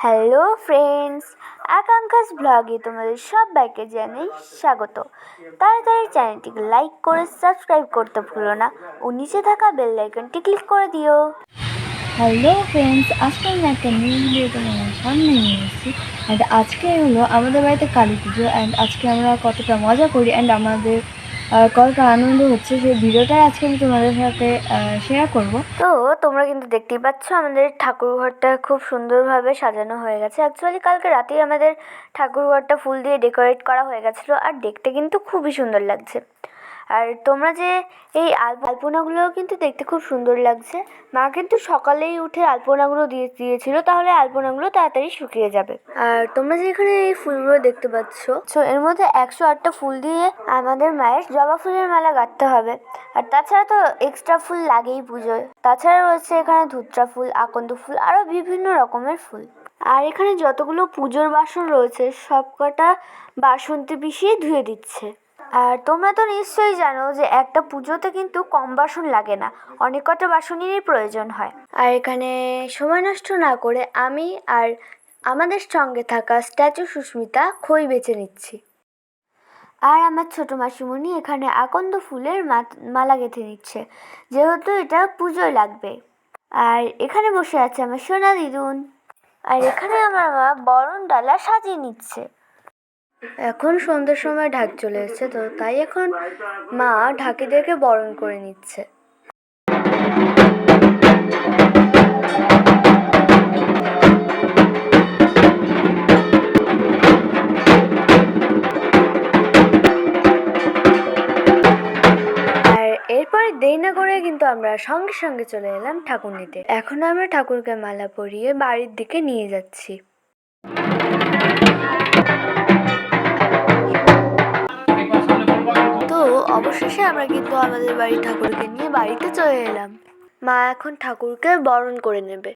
Hello friends, আকাঙ্ক্ষাস ব্লগে তোমাদের সবাইকে জানাই স্বাগত। তাড়াতাড়ি চ্যানেলটিকে লাইক করে সাবস্ক্রাইব করতে ভুলো না ও নিচে থাকা বেল আইকনটি ক্লিক করে দিও। হ্যালো ফ্রেন্ডস, আজকে আমি একটা নিউ ভিডিও তোমার সামনে নিয়ে এসেছি। অ্যান্ড আজকে হলো আমাদের বাড়িতে কালী পুজো। অ্যান্ড আজকে আমরা কতটা মজা করি অ্যান্ড আমাদের কতটা আনন্দ হচ্ছে সেই ভিডিওটাই আজকে আমি তোমাদের সাথে শেয়ার করব। তো তোমরা কিন্তু দেখতেই পাচ্ছ আমাদের ঠাকুর ঘরটা খুব সুন্দরভাবে সাজানো হয়ে গেছে। অ্যাকচুয়ালি কালকে রাতেই আমাদের ঠাকুর ঘরটা ফুল দিয়ে ডেকোরেট করা হয়ে গেছিলো, আর দেখতে কিন্তু খুবই সুন্দর লাগছে। আর তোমরা যে এই আলপনাগুলোও কিন্তু দেখতে খুব সুন্দর লাগছে। মা কিন্তু সকালেই উঠে আলপনাগুলো দিয়েছিল, তাহলে আলপনাগুলো তাড়াতাড়ি শুকিয়ে যাবে। আর তোমরা যে এখানে এই ফুলগুলো দেখতে পাচ্ছ, এর মধ্যে 108টা ফুল দিয়ে আমাদের মায়ের জবা ফুলের মালা গাঁথতে হবে। আর তাছাড়া তো এক্সট্রা ফুল লাগেই পুজোয়। তাছাড়া রয়েছে এখানে ধুত্রা ফুল, আকন্দ ফুল, আরও বিভিন্ন রকমের ফুল। আর এখানে যতগুলো পুজোর বাসন রয়েছে সবকটা বাসন্তী পিষিয়ে ধুয়ে দিচ্ছে। আর তোমরা তো নিশ্চয়ই জানো যে একটা পুজোতে কিন্তু কম বাসন লাগে না, অনেক কটা বাসনেরই প্রয়োজন হয়। আর এখানে সময় নষ্ট না করে আমি আর আমাদের সঙ্গে থাকা স্ট্যাচু সুস্মিতা খই বেছে নিচ্ছি। আর আমার ছোট মাসিমণি এখানে আকন্দ ফুলের মালা গেঁথে নিচ্ছে, যেহেতু এটা পুজোয় লাগবে। আর এখানে বসে আছে আমার সোনা দিদুন। আর এখানে আমার মা বরণ ডালা সাজিয়ে নিচ্ছে। এখন সন্ধ্যের সময় ঢাক চলে এসেছে, তো তাই এখন মা ঢাকিদেরকে বরণ করে নিচ্ছে। আর এরপরে দেরি না করে কিন্তু আমরা সঙ্গে সঙ্গে চলে এলাম ঠাকুর নিতে। এখন আমরা ঠাকুরকে মালা পরিয়ে বাড়ির দিকে নিয়ে যাচ্ছি। তো অবশেষে আমরা কিন্তু আমাদের বাড়ির ঠাকুরকে নিয়ে বাড়িতে চলে এলাম। মা এখন ঠাকুরকে বরণ করে নেবে।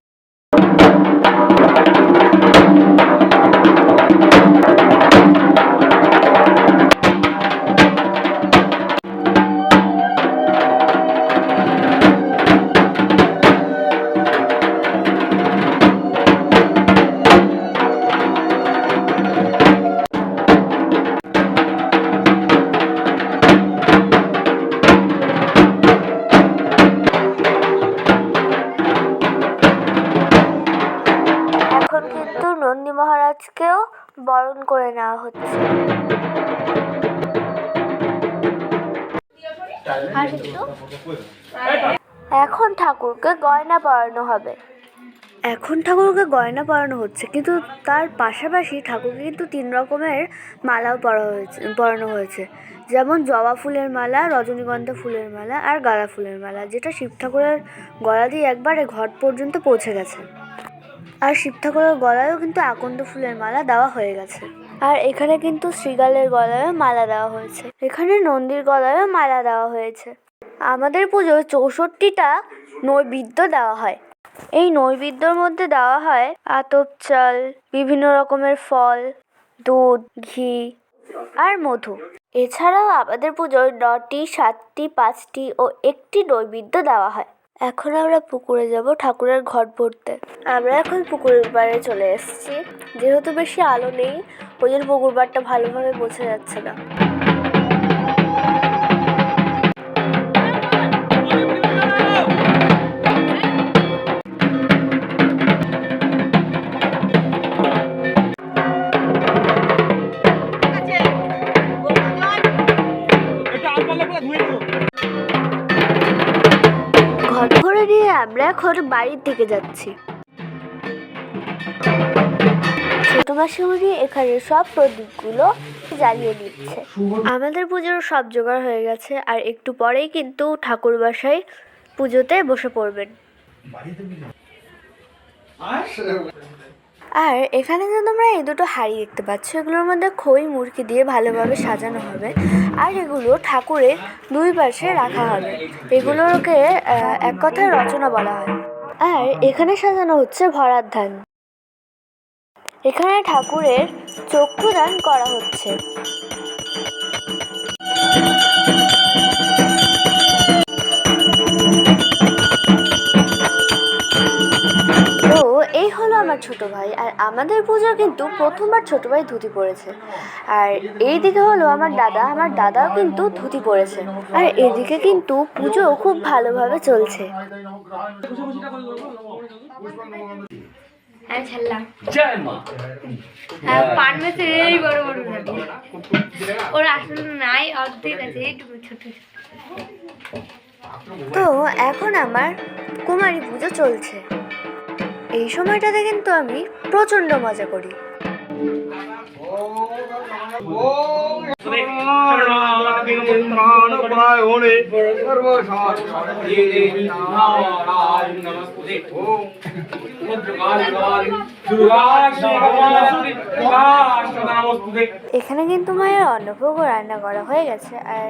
এখন কিন্তু নন্দী মহারাজকেও বরণ করে নেওয়া হচ্ছে। এখন ঠাকুরকে গয়না পরানো হবে। এখন ঠাকুরকে গয়না পরানো হচ্ছে, কিন্তু তার পাশাপাশি ঠাকুরকে কিন্তু 3 রকমের মালাও পরানো হয়েছে। যেমন জবা ফুলের মালা, রজনীগন্ধা ফুলের মালা আর গাঁদা ফুলের মালা, যেটা শিব ঠাকুরের গলা দিয়ে একবারে ঘট পর্যন্ত পৌঁছে গেছে। আর শিব ঠাকুরের গলায়ও কিন্তু আকন্দ ফুলের মালা দেওয়া হয়ে গেছে। আর এখানে কিন্তু শ্রীগালের গলায়ও মালা দেওয়া হয়েছে। এখানে নন্দীর গলায়ও মালা দেওয়া হয়েছে। আমাদের পুজোয় 64টা নৈবেদ্য দেওয়া হয়। এই নৈবেদ্যর মধ্যে দেওয়া হয় আতপ চাল, বিভিন্ন রকমের ফল, দুধ, ঘি আর মধু। এছাড়াও আমাদের পুজোয় 9টি, 7টি, 5টি ও 1টি নৈবেদ্য দেওয়া হয়। এখন আমরা পুকুরে যাব ঠাকুরের ঘট ভরতে। আমরা এখন পুকুরের পাড়ে চলে এসেছি। যেহেতু বেশি আলো নেই, ওই জন্য পুকুর পাড়টা ভালোভাবে বোঝা যাচ্ছে না। ঘট ভরে নিয়ে আমরা এখন বাড়ির দিকে যাচ্ছি। ছোট মাসিমণি এখানে সব প্রদীপগুলো জ্বালিয়ে দিচ্ছে। আমাদের পুজোর সব জোগাড় হয়ে গেছে, আর একটু পরেই কিন্তু ঠাকুর বাসায় পুজোতে বসে পড়বেন। আর এখানে যে তোমরা এই দুটো হাঁড়ি দেখতে পাচ্ছ, এগুলোর মধ্যে খই মুরকি দিয়ে ভালোভাবে সাজানো হবে। আর এগুলো ঠাকুরের 2 পাশে রাখা হবে। এগুলোকে এক কথায় রচনা বলা হয়। আর এখানে সাজানো হচ্ছে ভরার ধান। এখানে ঠাকুরের চক্ষুদান করা হচ্ছে। আমার ছোট ভাই, আর আমাদের পুজো কিন্তু প্রথমবার ছোট ভাই ধুতি পরেছে। আর এইদিকে হলো আমার দাদা, আমার দাদাও কিন্তু ধুতি পরেছে। আর এদিকে কিন্তু পুজো খুব ভালোভাবে চলছে। আমি ছাড়লাম জয় মা। পান মেসে এই বড় বড় ওর আসলে নাই, অর্ধেক আছে এইটুকু ছোট। তো এখন আমার কুমারী পুজো চলছে। এই সময়টাতে কিন্তু আমি প্রচন্ড মজা করি। এখানে কিন্তু মায়ের অন্নভোগও রান্না করা হয়ে গেছে, আর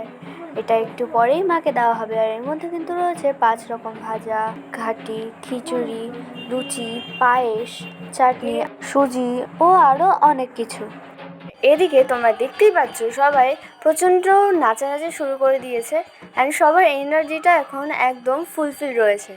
এটা একটু পরেই মাকে দেওয়া হবে। আর এর মধ্যে কিন্তু রয়েছে 5 রকম ভাজা, ঘাটি, খিচুড়ি, লুচি, পায়েস, চাটনি, সুজি ও আরও অনেক কিছু। এদিকে তোমরা দেখতেই পাচ্ছ সবাই প্রচণ্ড নাচানাচি শুরু করে দিয়েছে, অ্যান্ড সবার এনার্জিটা এখন একদম ফুলফিল রয়েছে।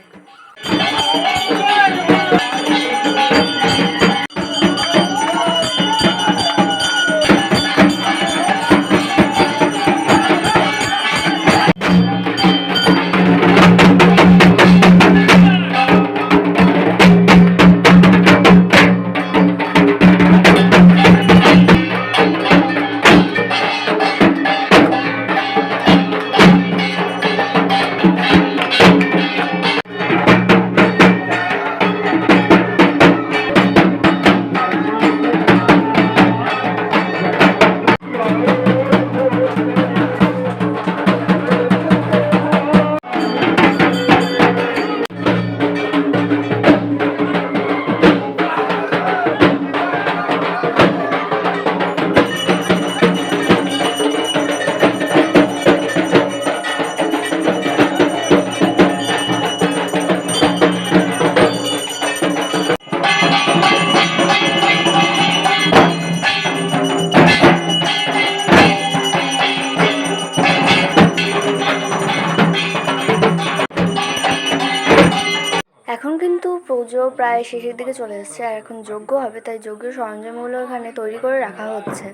এখন কিন্তু পুজো প্রায় শেষের দিকে চলে এসেছে, আর এখন যজ্ঞ হবে, তাই যজ্ঞের সরঞ্জামগুলো এখানে তৈরি করে রাখা হচ্ছে।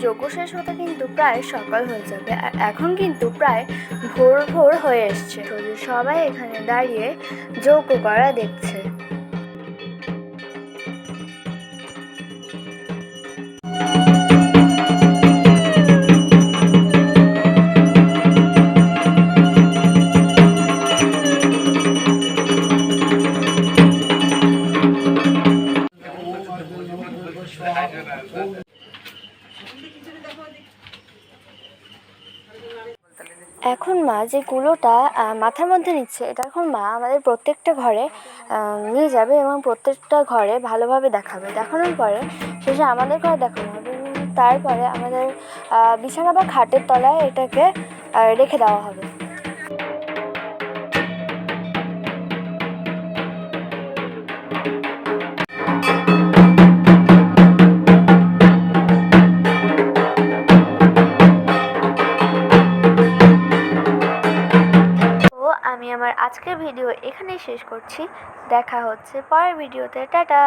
যজ্ঞ শেষ হতে কিন্তু প্রায় সকাল হয়ে যাবে, আর এখন কিন্তু প্রায় ভোর ভোর হয়ে এসছে। সবাই এখানে দাঁড়িয়ে যজ্ঞ করা দেখছে। এখন মা যে কুলোটা মাথার মধ্যে নিচ্ছে, এটা এখন মা আমাদের প্রত্যেকটা ঘরে নিয়ে যাবে এবং প্রত্যেকটা ঘরে ভালোভাবে দেখাবে। দেখানোর পরে শেষে আমাদের ঘরে দেখানো হবে, এবং তারপরে আমাদের বিছানা বা খাটের তলায় এটাকে রেখে দেওয়া হবে। আমি আমার আজকের ভিডিও এখানেই শেষ করছি। দেখা হচ্ছে পরের ভিডিওতে। টাটা।